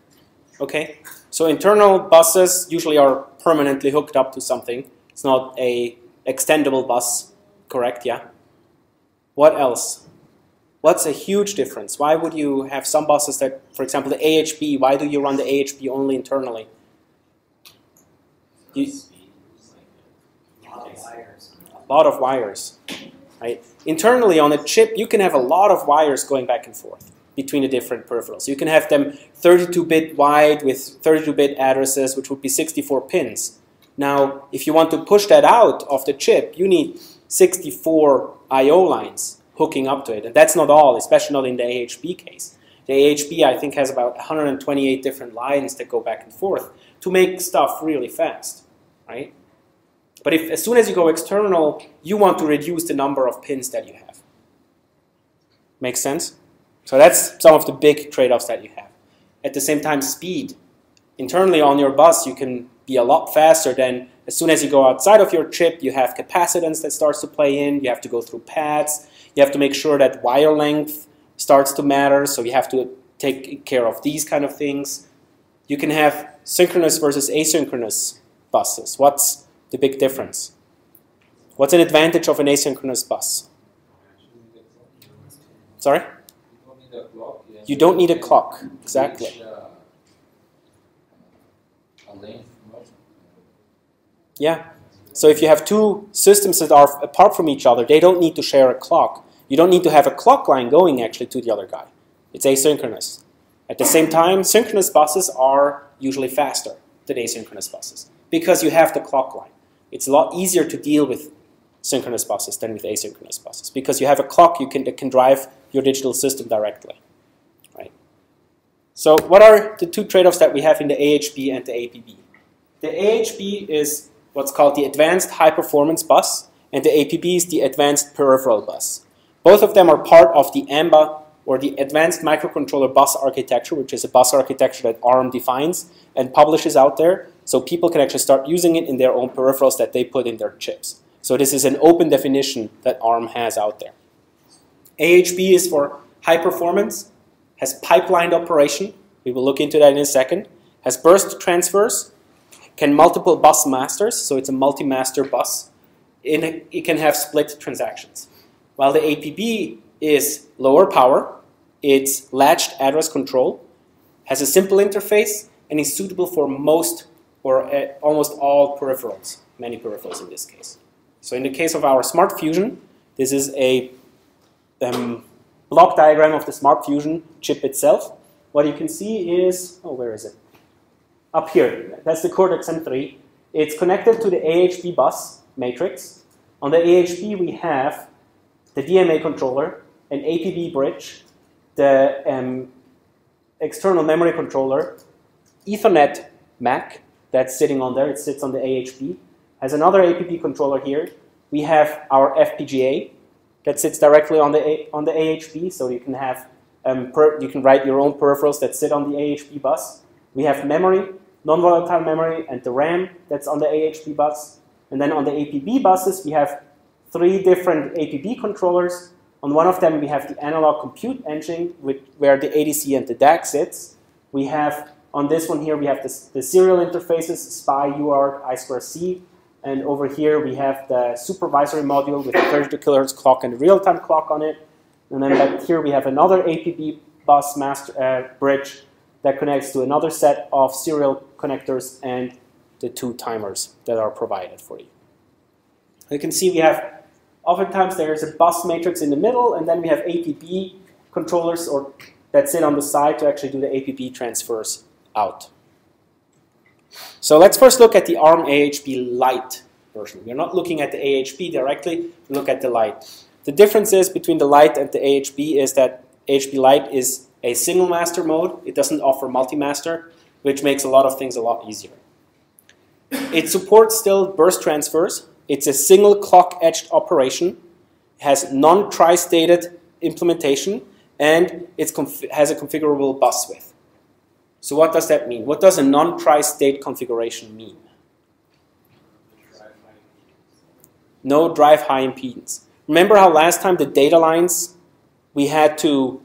Okay, so internal buses usually are permanently hooked up to something. It's not a extendable bus, correct? Yeah. What else? What's a huge difference? Why would you have some buses that, for example, the AHB, why do you run the AHB only internally? A lot of wires, right? Internally on a chip, you can have a lot of wires going back and forth between the different peripherals. You can have them 32-bit wide with 32-bit addresses, which would be 64 pins. Now, if you want to push that out of the chip, you need 64 I/O lines hooking up to it. And that's not all, especially not in the AHB case. The AHB, I think, has about 128 different lines that go back and forth to make stuff really fast, right? But as soon as you go external, you want to reduce the number of pins that you have. Make sense? So that's some of the big trade-offs that you have. At the same time, speed. Internally on your bus, you can be a lot faster than as soon as you go outside of your chip, you have capacitance that starts to play in, you have to go through pads, you have to make sure that wire length starts to matter, so you have to take care of these kind of things. You can have synchronous versus asynchronous buses. What's the big difference? What's an advantage of an asynchronous bus? Sorry? You don't need a clock, exactly. Yeah. So if you have two systems that are apart from each other, they don't need to share a clock. You don't need to have a clock line going actually to the other guy. It's asynchronous. At the same time, synchronous buses are usually faster than asynchronous buses because you have the clock line. It's a lot easier to deal with synchronous buses than with asynchronous buses because you have a clock that can drive your digital system directly. Right? So what are the two trade-offs that we have in the AHB and the APB? The AHB is what's called the Advanced High Performance Bus, and the APB is the Advanced Peripheral Bus. Both of them are part of the AMBA, or the Advanced Microcontroller Bus Architecture, which is a bus architecture that ARM defines and publishes out there, so people can actually start using it in their own peripherals that they put in their chips. So this is an open definition that ARM has out there. AHB is for high performance, has pipelined operation, we will look into that in a second, has burst transfers, can multiple bus masters, so it's a multi-master bus. It can have split transactions. While the APB is lower power, it's latched address control, has a simple interface, and is suitable for most or almost all peripherals, many peripherals in this case. So in the case of our Smart Fusion, this is a block diagram of the Smart Fusion chip itself. What you can see is, oh, where is it? Up here, that's the Cortex M3. It's connected to the AHB bus matrix. On the AHB, we have the DMA controller, an APB bridge, the external memory controller, Ethernet MAC that's sitting on there. It sits on the AHB. Has another APB controller here. We have our FPGA that sits directly on the AHB, so you can have you can write your own peripherals that sit on the AHB bus. We have memory, non-volatile memory, and the RAM that's on the AHB bus. And then on the APB buses, we have 3 different APB controllers. On one of them, we have the analog compute engine, where the ADC and the DAC sits. We have, on this one here, we have the serial interfaces, SPI, UART, I2C. And over here, we have the supervisory module with a 32 kHz clock and a real-time clock on it. And then back here, we have another APB bus bridge that connects to another set of serial connectors and the 2 timers that are provided for you. You can see we have, oftentimes there's a bus matrix in the middle, and then we have APB controllers that sit on the side to actually do the APB transfers out. So let's first look at the ARM AHB Lite version. We're not looking at the AHB directly, we look at the Lite. The differences between the Lite and the AHB is that AHB Lite is a single master mode. It doesn't offer multi-master, which makes a lot of things a lot easier. It supports still burst transfers. It's a single clock-edged operation, has non-tri-stated implementation, and it has a configurable bus width. So what does that mean? What does a non-tri-state configuration mean? No drive high impedance. Remember how last time the data lines, we had to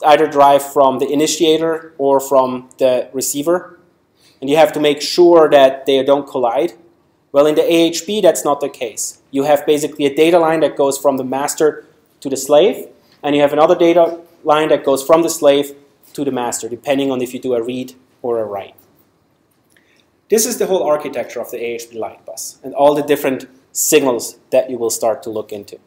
either drive from the initiator or from the receiver, and you have to make sure that they don't collide? Well, in the AHB, that's not the case. You have basically a data line that goes from the master to the slave, and you have another data line that goes from the slave to the master, depending on if you do a read or a write. This is the whole architecture of the AHB Lite bus, and all the different signals that you will start to look into.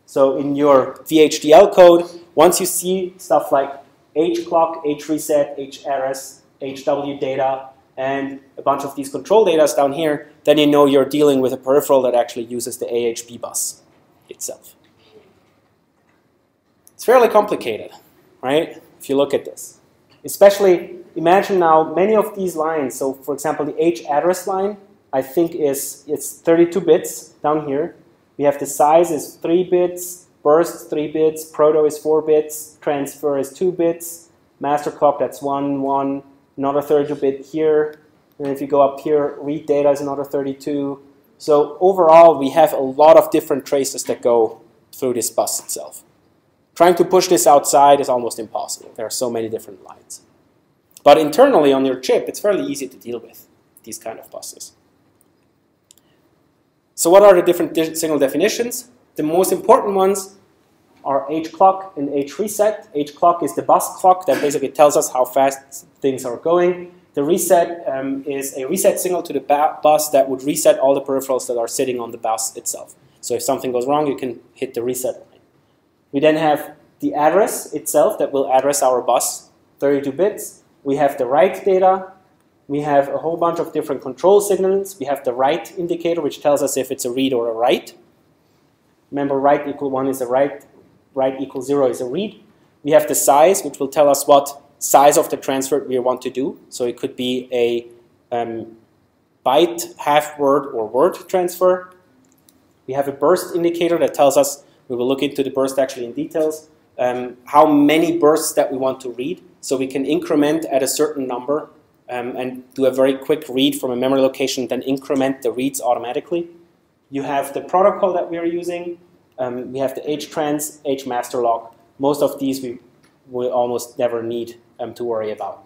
So in your VHDL code, once you see stuff like H clock, H reset, H address, HW data, and a bunch of these control data down here, then you know you're dealing with a peripheral that actually uses the AHB bus itself. It's fairly complicated, right? If you look at this. Especially, imagine now many of these lines. So for example, the H address line, I think it's 32 bits down here. We have the size is 3 bits, burst 3 bits, proto is 4 bits, transfer is 2 bits, master clock that's 1, 1, another 32 bit here. And if you go up here, read data is another 32. So overall, we have a lot of different traces that go through this bus itself. Trying to push this outside is almost impossible. There are so many different lines. But internally on your chip, it's fairly easy to deal with these kind of buses. So what are the different signal definitions? The most important ones are H clock and H reset. H clock is the bus clock that basically tells us how fast things are going. The reset is a reset signal to the bus that would reset all the peripherals that are sitting on the bus itself. So if something goes wrong, you can hit the reset line. We then have the address itself that will address our bus, 32 bits. We have the write data. We have a whole bunch of different control signals. We have the write indicator, which tells us if it's a read or a write. Remember, write equal 1 is a write, write equal 0 is a read. We have the size, which will tell us what size of the transfer we want to do. So it could be a byte, half word, or word transfer. We have a burst indicator that tells us, we will look into the burst actually in details, how many bursts that we want to read. So we can increment at a certain number and do a very quick read from a memory location, then increment the reads automatically. You have the protocol that we are using. We have the HTrans, HMaster log. Most of these we will almost never need to worry about.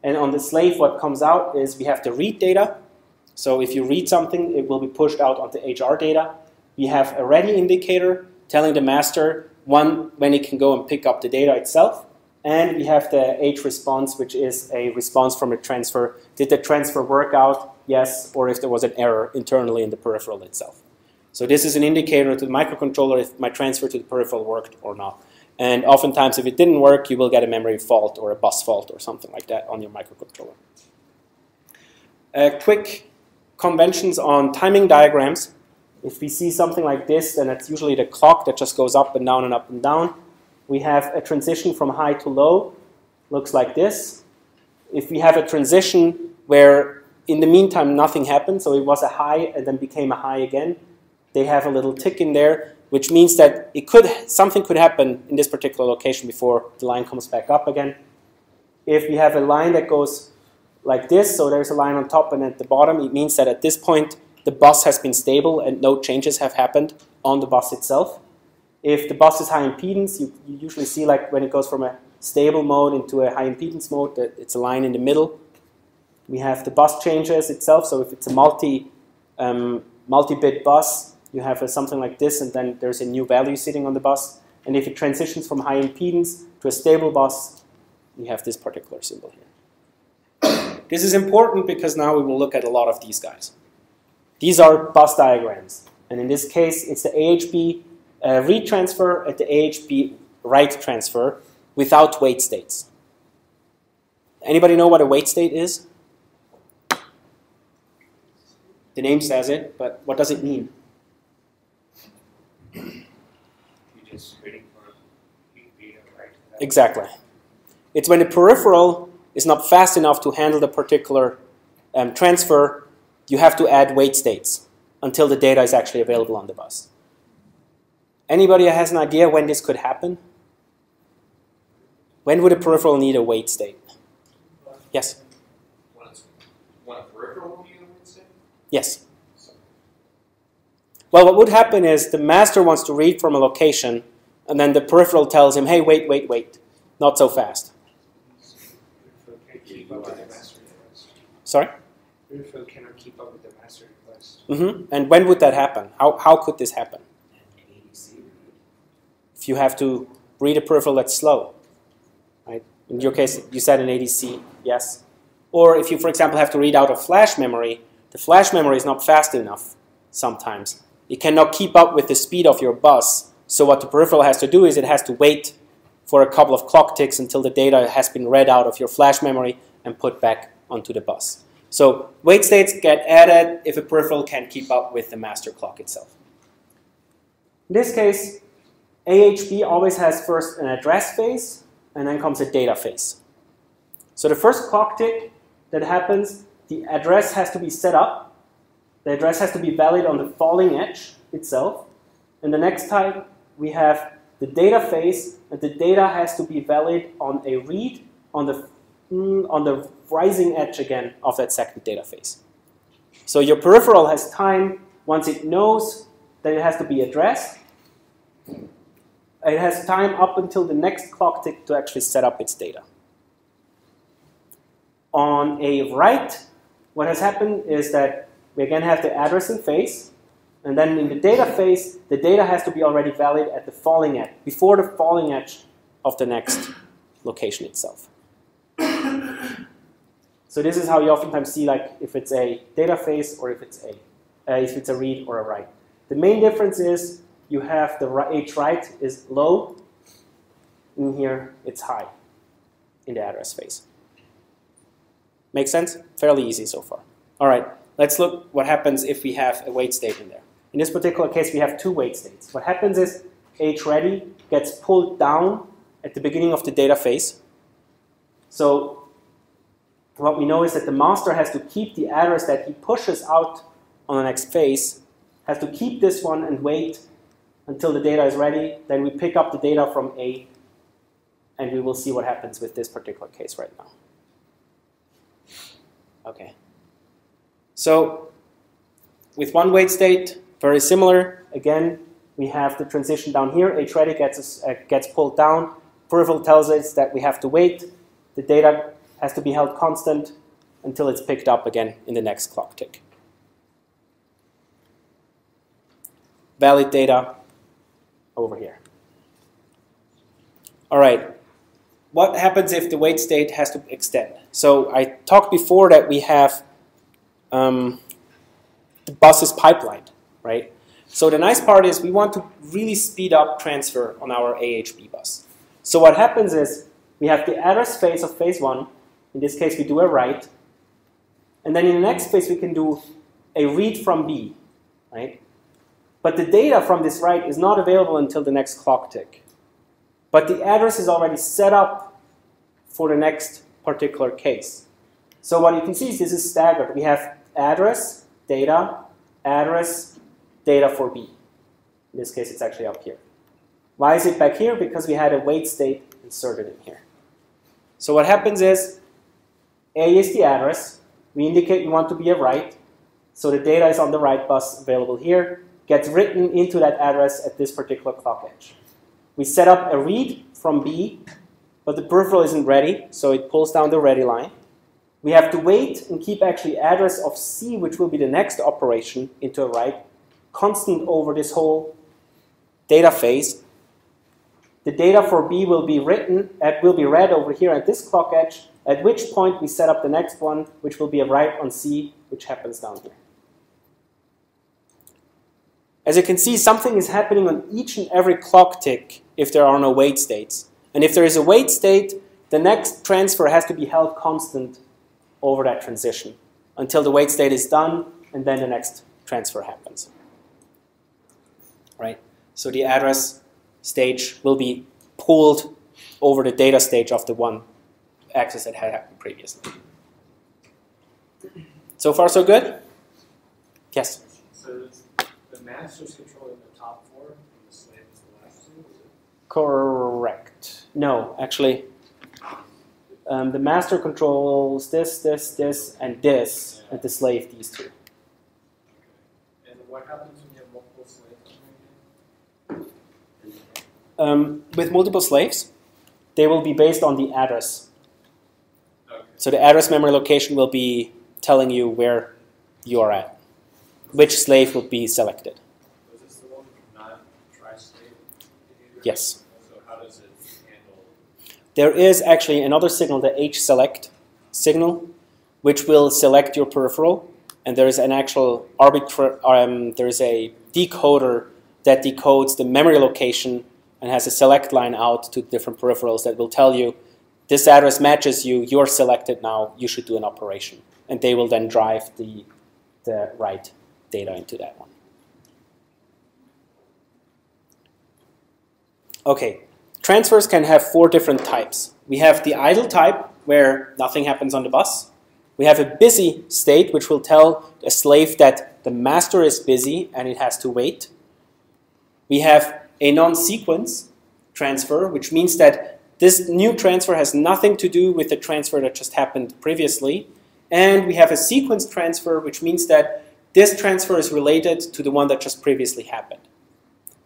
And on the slave, what comes out is we have the read data. So if you read something, it will be pushed out onto HR data. We have a ready indicator telling the master when it can go and pick up the data itself. And we have the H response, which is a response from a transfer. Did the transfer work out? Yes, or if there was an error internally in the peripheral itself. So this is an indicator to the microcontroller if my transfer to the peripheral worked or not. And oftentimes, if it didn't work, you will get a memory fault or a bus fault or something like that on your microcontroller. Quick conventions on timing diagrams. If we see something like this, then it's usually the clock that just goes up and down and up and down. We have a transition from high to low, looks like this. If we have a transition where in the meantime nothing happened, so it was a high and then became a high again, they have a little tick in there, which means that something could happen in this particular location before the line comes back up again. If we have a line that goes like this, so there's a line on top and at the bottom, it means that at this point the bus has been stable and no changes have happened on the bus itself. If the bus is high impedance, you usually see like when it goes from a stable mode into a high impedance mode, that it's a line in the middle. We have the bus changes itself, so if it's a multi-bit bus, you have something like this, and then there's a new value sitting on the bus. And if it transitions from high impedance to a stable bus, you have this particular symbol here. This is important because now we will look at a lot of these guys. These are bus diagrams. And in this case, it's the AHB read transfer and the AHB write transfer without wait states. Anybody know what a wait state is? The name says it, but what does it mean? You're just waiting for read or write. Exactly. It's when the peripheral is not fast enough to handle the particular transfer, you have to add wait states until the data is actually available on the bus. Anybody has an idea when this could happen? When would a peripheral need a wait state? Yes? When a peripheral will need a wait state? Yes. Well, what would happen is the master wants to read from a location, and then the peripheral tells him, hey, wait, wait, wait, not so fast. Peripheral can't keep up with the master request. Sorry? Peripheral cannot keep up with the master request. And when would that happen? How could this happen? If you have to read a peripheral that's slow, right? In your case, you said an ADC, yes. Or if you, for example, have to read out of flash memory, the flash memory is not fast enough sometimes. It cannot keep up with the speed of your bus. So what the peripheral has to do is it has to wait for a couple of clock ticks until the data has been read out of your flash memory and put back onto the bus. So wait states get added if a peripheral can't keep up with the master clock itself. In this case, AHB always has first an address phase and then comes a data phase. So the first clock tick that happens, the address has to be set up. The address has to be valid on the falling edge itself. And the next time we have the data phase, and the data has to be valid on a read on the rising edge again of that second data phase. So your peripheral has time, once it knows that it has to be addressed, it has time up until the next clock tick to actually set up its data. On a write, what has happened is that we again have the addressing phase, And then in the data phase, the data has to be already valid at the falling edge, before the falling edge of the next location itself. So this is how you oftentimes see, like, if it's a data phase or if it's a read or a write. The main difference is you have the h write is low, and here it's high in the address phase. Make sense? Fairly easy so far. All right, let's look what happens if we have a wait state in there. In this particular case, we have two wait states. What happens is h ready gets pulled down at the beginning of the data phase. So what we know is that the master has to keep the address that he pushes out on the next phase, has to keep this one and wait until the data is ready. Then we pick up the data from A, and we will see what happens with this particular case right now. Okay. So with one wait state, very similar. Again, we have the transition down here. H ready gets pulled down. Peripheral tells us that we have to wait. The data has to be held constant until it's picked up again in the next clock tick. Valid data over here. All right. What happens if the wait state has to extend? So I talked before that we have the bus is pipelined, right? So the nice part is we want to really speed up transfer on our AHB bus. So what happens is we have the address phase of phase 1. In this case, we do a write. And then in the next phase, we can do a read from B, right? But the data from this write is not available until the next clock tick. But the address is already set up for the next particular case. So what you can see is this is staggered. We have address, data for B. In this case, it's actually up here. Why is it back here? Because we had a wait state inserted in here. So what happens is A is the address. We indicate we want to be a write. So the data is on the write bus available here, gets written into that address at this particular clock edge. We set up a read from B, but the peripheral isn't ready, so it pulls down the ready line. We have to wait and keep actually address of C, which will be the next operation, into a write, constant over this whole data phase. The data for B will be read over here at this clock edge, at which point we set up the next one, which will be a write on C, which happens down here. As you can see, something is happening on each and every clock tick if there are no wait states. And if there is a wait state, the next transfer has to be held constant over that transition until the wait state is done, and then the next transfer happens. Right? So the address stage will be pulled over the data stage of the one access that had happened previously. So far, so good? Yes? So the master's controlling the top 4 and the slave is the last 2? Correct. No, actually, the master controls this, and this, and the slave these 2. Okay. And what happens when you have multiple slaves on your game? With multiple slaves, they will be based on the address. Okay. So the address memory location will be telling you where you are at, which slave will be selected. Was this the one not tri-state behavior? Yes. So how does it handle? There is actually another signal, the hSelect signal, which will select your peripheral, and there is an actual there is a decoder that decodes the memory location and has a select line out to different peripherals that will tell you, this address matches you, you're selected now, you should do an operation. And they will then drive the write data into that one. Okay, transfers can have 4 different types. We have the idle type, where nothing happens on the bus. We have a busy state, which will tell a slave that the master is busy and it has to wait. We have a non-sequence transfer, which means that this new transfer has nothing to do with the transfer that just happened previously. And we have a sequence transfer, which means that this transfer is related to the one that just previously happened.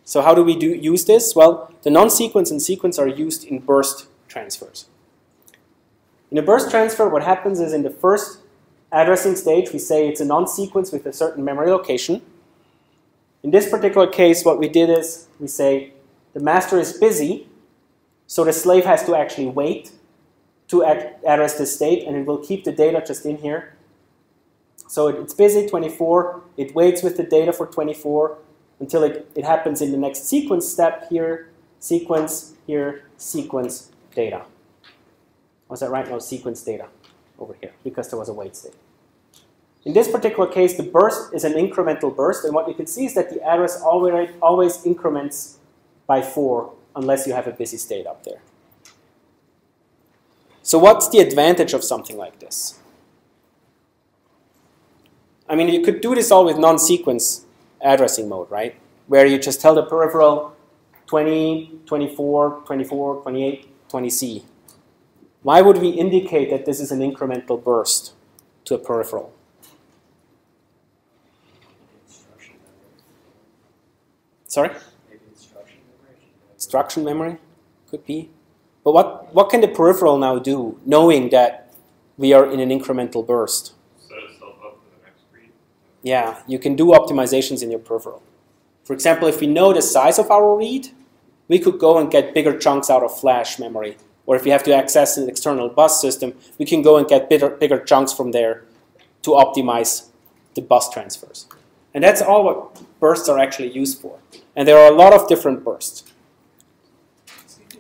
So how do we use this? Well, the non-sequence and sequence are used in burst transfers. In a burst transfer, what happens is in the first addressing stage, we say it's a non-sequence with a certain memory location. In this particular case, what we did is we say the master is busy, so the slave has to actually wait to address this state, and it will keep the data just in here. So it's busy, 24. It waits with the data for 24 until it happens in the next sequence step here, sequence, here, sequence, data. Was that right? No, sequence data over here, because there was a wait state. In this particular case, the burst is an incremental burst, and what you can see is that the address always increments by 4 unless you have a busy state up there. So what's the advantage of something like this? I mean, you could do this all with non-sequence addressing mode, right? Where you just tell the peripheral 20, 24, 24, 28, 20C. Why would we indicate that this is an incremental burst to a peripheral? Sorry? Maybe instruction memory. Instruction memory? Could be. But what can the peripheral now do, knowing that we are in an incremental burst? Set itself up for the next read. Yeah, you can do optimizations in your peripheral. For example, if we know the size of our read, we could go and get bigger chunks out of flash memory. Or if you have to access an external bus system, we can go and get bigger chunks from there to optimize the bus transfers. And that's all what bursts are actually used for. And there are a lot of different bursts.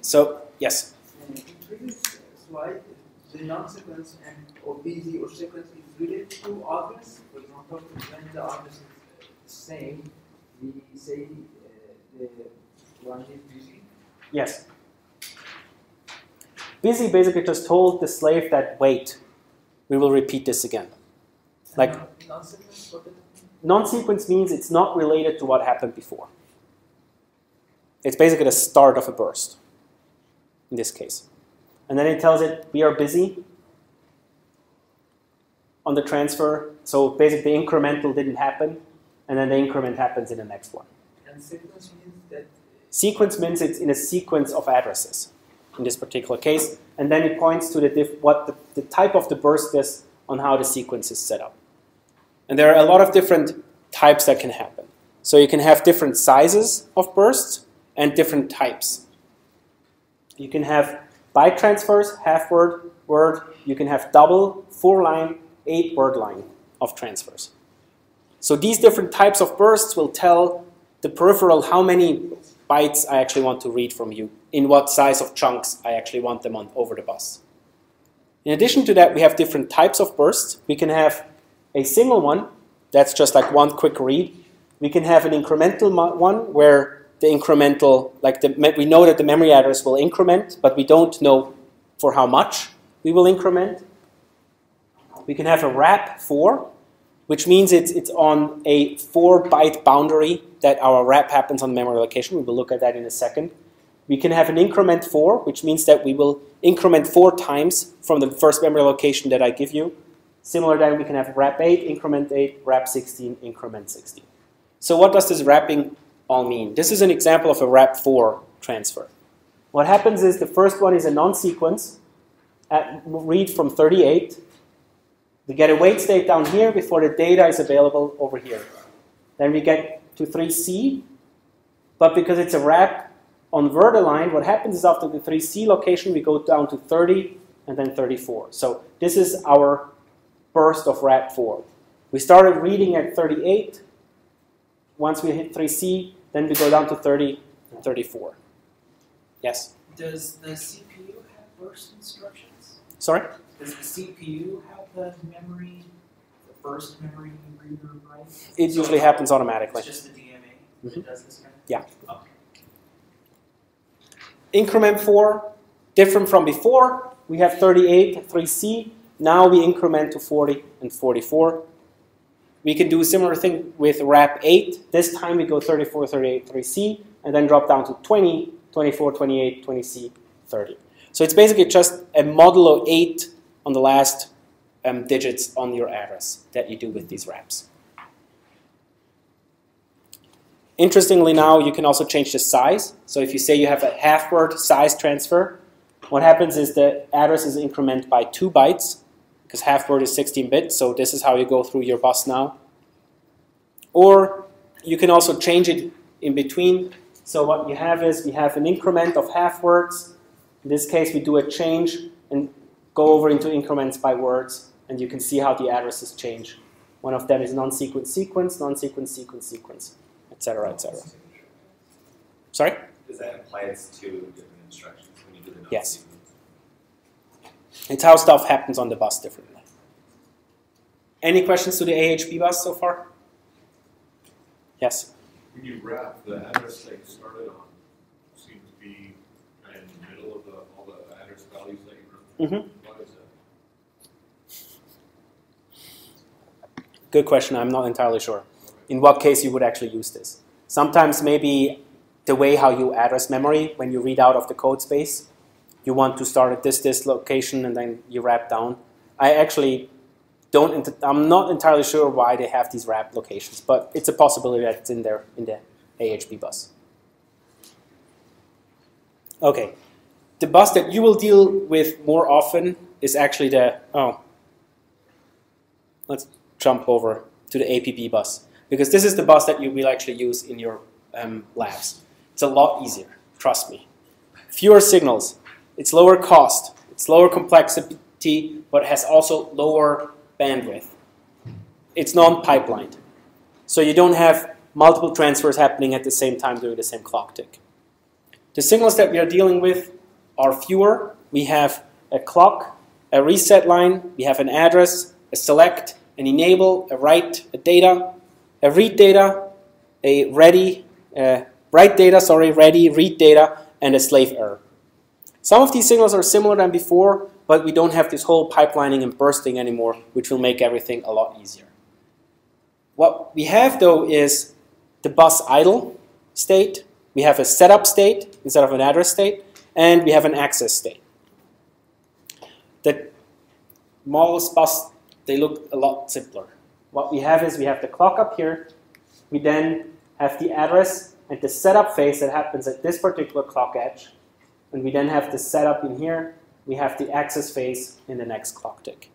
So, yes? In previous slide, the non-sequence and or busy or sequence is related to address. For example, when the address is the same, we say the one is busy. Yes. Busy basically just told the slave that, wait, we will repeat this again. Like, non-sequence, what does it mean? non-sequence means it's not related to what happened before. It's basically the start of a burst, in this case. And then it tells it, we are busy on the transfer. So basically the incremental didn't happen, and then the increment happens in the next one. And sequence means that... Sequence means it's in a sequence of addresses, in this particular case. And then it points to what the type of the burst is on how the sequence is set up. And there are a lot of different types that can happen. So you can have different sizes of bursts and different types. You can have byte transfers, half word, word. You can have double, 4-line, 8-word line of transfers. So these different types of bursts will tell the peripheral how many bytes I actually want to read from you, in what size of chunks I actually want them on over the bus. In addition to that, we have different types of bursts. We can have a single one, that's just like one quick read. We can have an incremental one where the incremental, we know that the memory address will increment, but we don't know for how much we will increment. We can have a wrap 4, which means it's on a 4-byte boundary that our wrap happens on memory location. We will look at that in a second. We can have an increment 4, which means that we will increment 4 times from the first memory location that I give you. Similar then, we can have wrap 8, increment 8, wrap 16, increment 16. So what does this wrapping all mean? This is an example of a wrap 4 transfer. What happens is the first one is a non-sequence, read from 38. We get a wait state down here before the data is available over here. Then we get to 3C, but because it's a wrap on word align, what happens is after the 3C location, we go down to 30 and then 34. So this is our burst of wrap 4. We started reading at 38. Once we hit 3C, then we go down to 30 and 34. Yes? Does the CPU have burst instructions? Sorry? Does the CPU have the memory, the first memory reader, right? It usually happens automatically. It's just the DMA that does this kind of Yeah. Okay. Increment 4, different from before. We have 38, 3C. Now we increment to 40 and 44. We can do a similar thing with wrap 8. This time we go 34, 38, 3C, and then drop down to 20, 24, 28, 20C, 30. So it's basically just a modulo 8 on the last digits on your address that you do with these wraps. Interestingly now, you can also change the size. So if you say you have a half-word size transfer, what happens is the address is incremented by 2 bytes, because half-word is 16 bits, so this is how you go through your bus now. Or You can also change it in between. So what you have is we have an increment of half words. In this case, we do a change and go over into increments by words, and you can see how the addresses change. One of them is non-sequence sequence, non-sequence sequence sequence, etc., etc. Sorry? Does that apply to different instructions when you do the Yes. non-sequence? It's how stuff happens on the bus differently. Any questions to the AHB bus so far? Yes? When you wrap, the address that you started on seems to be kind of in the middle of all the address values that you wrote. Why is that? Good question. I'm not entirely sure. In what case you would actually use this? Sometimes maybe the way how you address memory when you read out of the code space, you want to start at this location and then you wrap down. I actually I'm not entirely sure why they have these wrap locations, but it's a possibility that it's in there in the AHB bus. Okay, the bus that you will deal with more often is actually let's jump over to the Apb bus, because this is the bus that you will actually use in your labs. It's a lot easier, trust me. Fewer signals, it's lower cost, it's lower complexity, but it has also lower bandwidth. It's non-pipelined. So you don't have multiple transfers happening at the same time during the same clock tick. The signals that we are dealing with are fewer. We have a clock, a reset line, we have an address, a select, an enable, a write, a data, a read data, a ready, write data, sorry, ready, read data, and a slave error. Some of these signals are similar than before, but we don't have this whole pipelining and bursting anymore, which will make everything a lot easier. What we have, though, is the bus idle state. We have a setup state instead of an address state, and we have an access state. The smallest bus, they look a lot simpler. What we have is we have the clock up here. We then have the address and the setup phase that happens at this particular clock edge. And we then have the setup in here. We have the access phase in the next clock tick.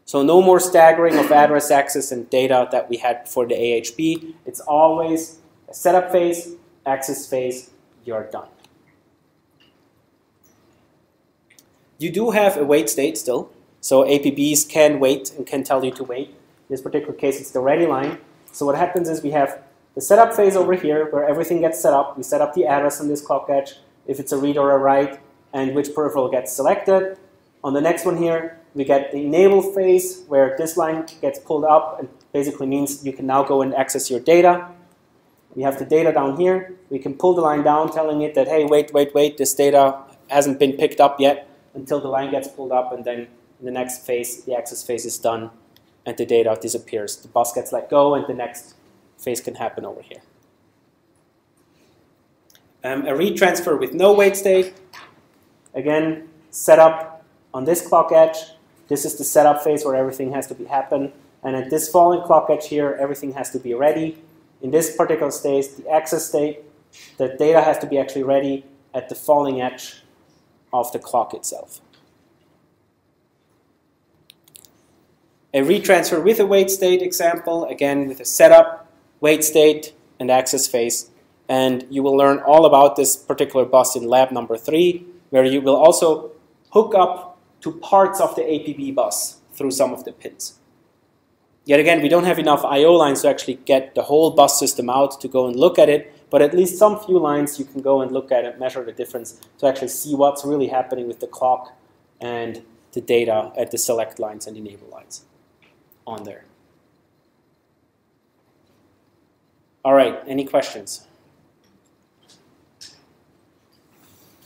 So no more staggering of address, access, and data that we had for the AHB. It's always a setup phase, access phase, you're done. You do have a wait state still. So APBs can wait and can tell you to wait. In this particular case, it's the ready line. So what happens is we have the setup phase over here where everything gets set up. We set up the address on this clock edge, if it's a read or a write, and which peripheral gets selected. On the next one here, we get the enable phase where this line gets pulled up and basically means you can now go and access your data. We have the data down here. We can pull the line down telling it that, hey, wait, this data hasn't been picked up yet until the line gets pulled up, and then in the next phase, the access phase is done and the data disappears. The bus gets let go and the next phase can happen over here. A read transfer with no wait state. Again, setup on this clock edge. This is the setup phase where everything has to happen. And at this falling clock edge here, everything has to be ready. In this particular state, the access state, the data has to be actually ready at the falling edge of the clock itself. A read transfer with a wait state example, again with a setup, wait state, and access phase. And you will learn all about this particular bus in lab number 3, where you will also hook up to parts of the APB bus through some of the pins. Yet again, we don't have enough I/O lines to actually get the whole bus system out to go and look at it, but at least some few lines you can go and look at and measure the difference to actually see what's really happening with the clock and the data at the select lines and enable lines on there. All right, any questions?